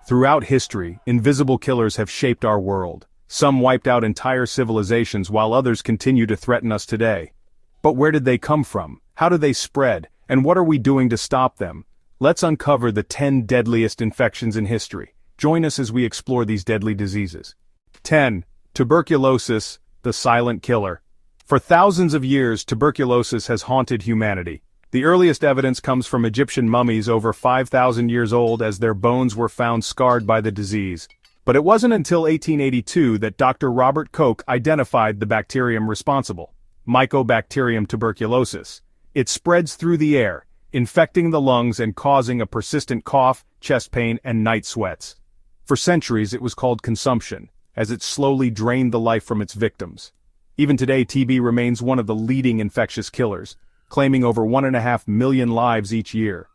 Throughout history, invisible killers have shaped our world. Some wiped out entire civilizations while others continue to threaten us today. But where did they come from? How do they spread? And what are we doing to stop them? Let's uncover the 10 deadliest infections in history. Join us as we explore these deadly diseases. 10. Tuberculosis, the silent killer. For thousands of years, tuberculosis has haunted humanity. The earliest evidence comes from Egyptian mummies over 5,000 years old, as their bones were found scarred by the disease. But it wasn't until 1882 that Dr. Robert Koch identified the bacterium responsible, Mycobacterium tuberculosis. It spreads through the air, infecting the lungs and causing a persistent cough, chest pain, and night sweats. For centuries it was called consumption, as it slowly drained the life from its victims. Even today, TB remains one of the leading infectious killers, claiming over 1.5 million lives each year.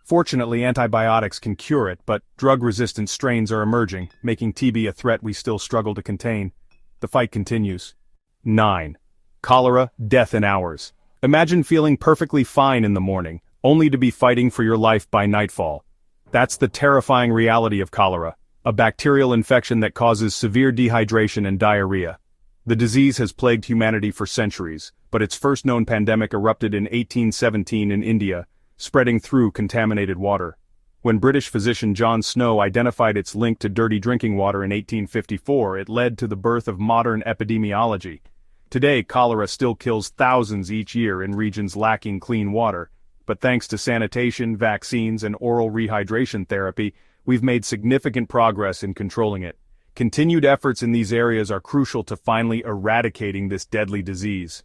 Fortunately, antibiotics can cure it, but drug-resistant strains are emerging, making TB a threat we still struggle to contain. The fight continues. 9. Cholera, death in hours. Imagine feeling perfectly fine in the morning, only to be fighting for your life by nightfall. That's the terrifying reality of cholera, a bacterial infection that causes severe dehydration and diarrhea. The disease has plagued humanity for centuries, but its first known pandemic erupted in 1817 in India, spreading through contaminated water. When British physician John Snow identified its link to dirty drinking water in 1854, it led to the birth of modern epidemiology. Today, cholera still kills thousands each year in regions lacking clean water, but thanks to sanitation, vaccines, and oral rehydration therapy, we've made significant progress in controlling it. Continued efforts in these areas are crucial to finally eradicating this deadly disease.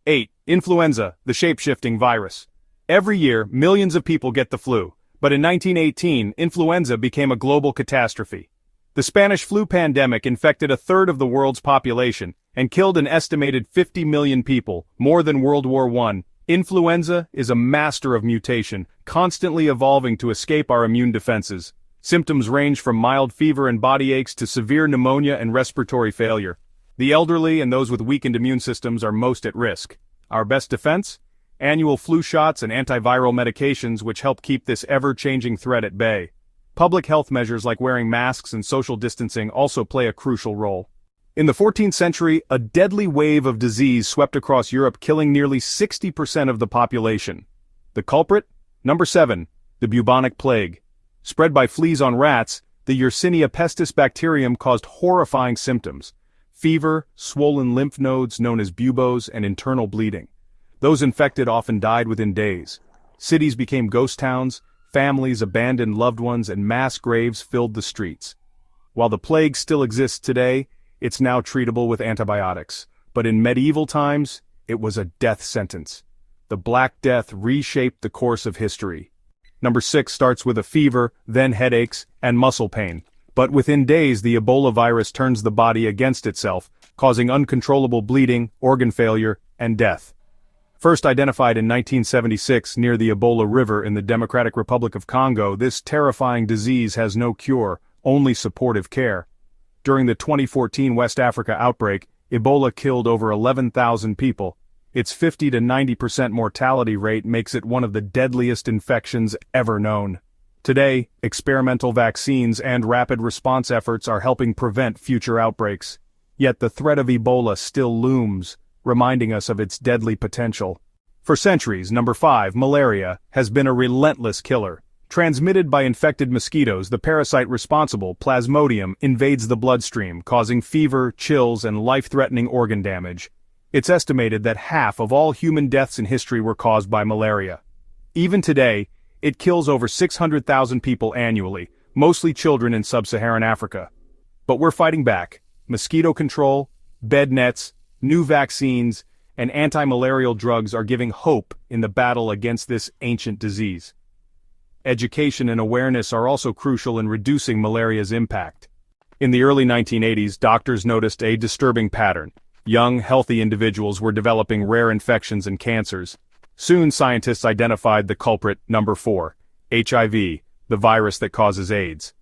8. Influenza, the shape-shifting virus. Every year, millions of people get the flu, but in 1918, influenza became a global catastrophe. The Spanish flu pandemic infected a third of the world's population and killed an estimated 50 million people, more than World War I. Influenza is a master of mutation, constantly evolving to escape our immune defenses. Symptoms range from mild fever and body aches to severe pneumonia and respiratory failure. The elderly and those with weakened immune systems are most at risk. Our best defense? Annual flu shots and antiviral medications, which help keep this ever-changing threat at bay. Public health measures like wearing masks and social distancing also play a crucial role. In the 14th century, a deadly wave of disease swept across Europe, killing nearly 60% of the population. The culprit? Number 7. The bubonic plague. Spread by fleas on rats, the Yersinia pestis bacterium caused horrifying symptoms: fever, swollen lymph nodes known as buboes, and internal bleeding. Those infected often died within days. Cities became ghost towns, families abandoned loved ones, and mass graves filled the streets. While the plague still exists today, it's now treatable with antibiotics. But in medieval times, it was a death sentence. The Black Death reshaped the course of history. Number 6 starts with a fever, then headaches, and muscle pain. But within days, the Ebola virus turns the body against itself, causing uncontrollable bleeding, organ failure, and death. First identified in 1976 near the Ebola River in the Democratic Republic of Congo, this terrifying disease has no cure, only supportive care. During the 2014 West Africa outbreak, Ebola killed over 11,000 people. Its 50 to 90% mortality rate makes it one of the deadliest infections ever known. Today, experimental vaccines and rapid response efforts are helping prevent future outbreaks. Yet the threat of Ebola still looms, reminding us of its deadly potential. For centuries, number 5, malaria, has been a relentless killer. Transmitted by infected mosquitoes, the parasite responsible, Plasmodium, invades the bloodstream, causing fever, chills, and life-threatening organ damage. It's estimated that half of all human deaths in history were caused by malaria. Even today, it kills over 600,000 people annually, mostly children in sub-Saharan Africa. But we're fighting back. Mosquito control, bed nets, new vaccines, and anti-malarial drugs are giving hope in the battle against this ancient disease. Education and awareness are also crucial in reducing malaria's impact. In the early 1980s, doctors noticed a disturbing pattern. Young, healthy individuals were developing rare infections and cancers. Soon scientists identified the culprit, number 4, HIV, the virus that causes AIDS.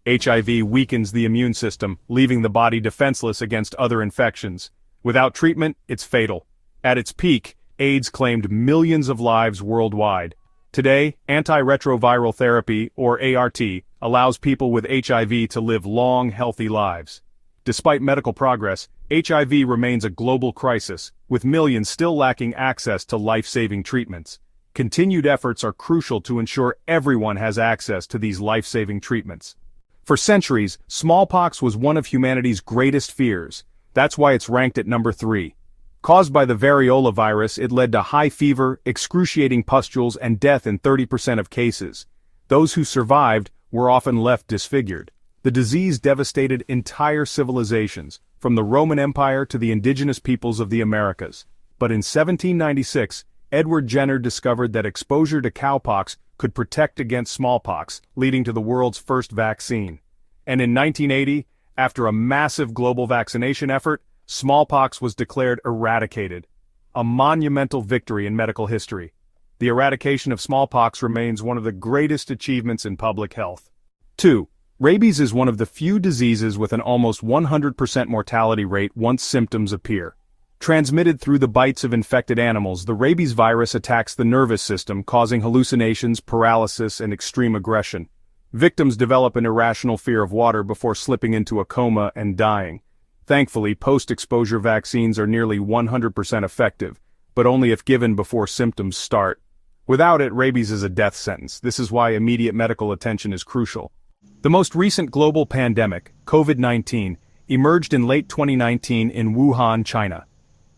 HIV weakens the immune system, leaving the body defenseless against other infections. Without treatment, it's fatal. At its peak, AIDS claimed millions of lives worldwide. Today, antiretroviral therapy, or ART, allows people with HIV to live long, healthy lives. Despite medical progress, HIV remains a global crisis, with millions still lacking access to life-saving treatments. Continued efforts are crucial to ensure everyone has access to these life-saving treatments. For centuries, smallpox was one of humanity's greatest fears. That's why it's ranked at number 3. Caused by the variola virus, it led to high fever, excruciating pustules, and death in 30% of cases. Those who survived were often left disfigured. The disease devastated entire civilizations, from the Roman Empire to the indigenous peoples of the Americas. But in 1796, Edward Jenner discovered that exposure to cowpox could protect against smallpox, leading to the world's first vaccine. And in 1980, after a massive global vaccination effort, smallpox was declared eradicated. A monumental victory in medical history. The eradication of smallpox remains one of the greatest achievements in public health. 2. Rabies is one of the few diseases with an almost 100% mortality rate once symptoms appear. Transmitted through the bites of infected animals, the rabies virus attacks the nervous system, causing hallucinations, paralysis, and extreme aggression. Victims develop an irrational fear of water before slipping into a coma and dying. Thankfully, post-exposure vaccines are nearly 100% effective, but only if given before symptoms start. Without it, rabies is a death sentence. This is why immediate medical attention is crucial. The most recent global pandemic, COVID-19, emerged in late 2019 in Wuhan, China.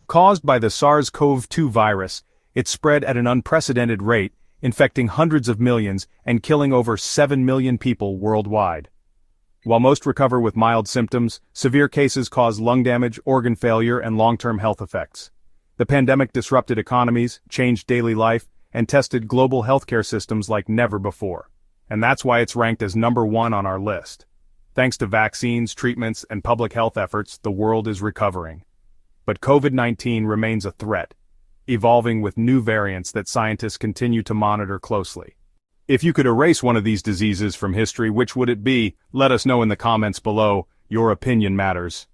Caused by the SARS-CoV-2 virus, it spread at an unprecedented rate, infecting hundreds of millions and killing over 7 million people worldwide. While most recover with mild symptoms, severe cases cause lung damage, organ failure, and long-term health effects. The pandemic disrupted economies, changed daily life, and tested global healthcare systems like never before. And that's why it's ranked as number 1 on our list. Thanks to vaccines, treatments, and public health efforts, the world is recovering. But COVID-19 remains a threat, evolving with new variants that scientists continue to monitor closely. If you could erase one of these diseases from history, which would it be? Let us know in the comments below. Your opinion matters.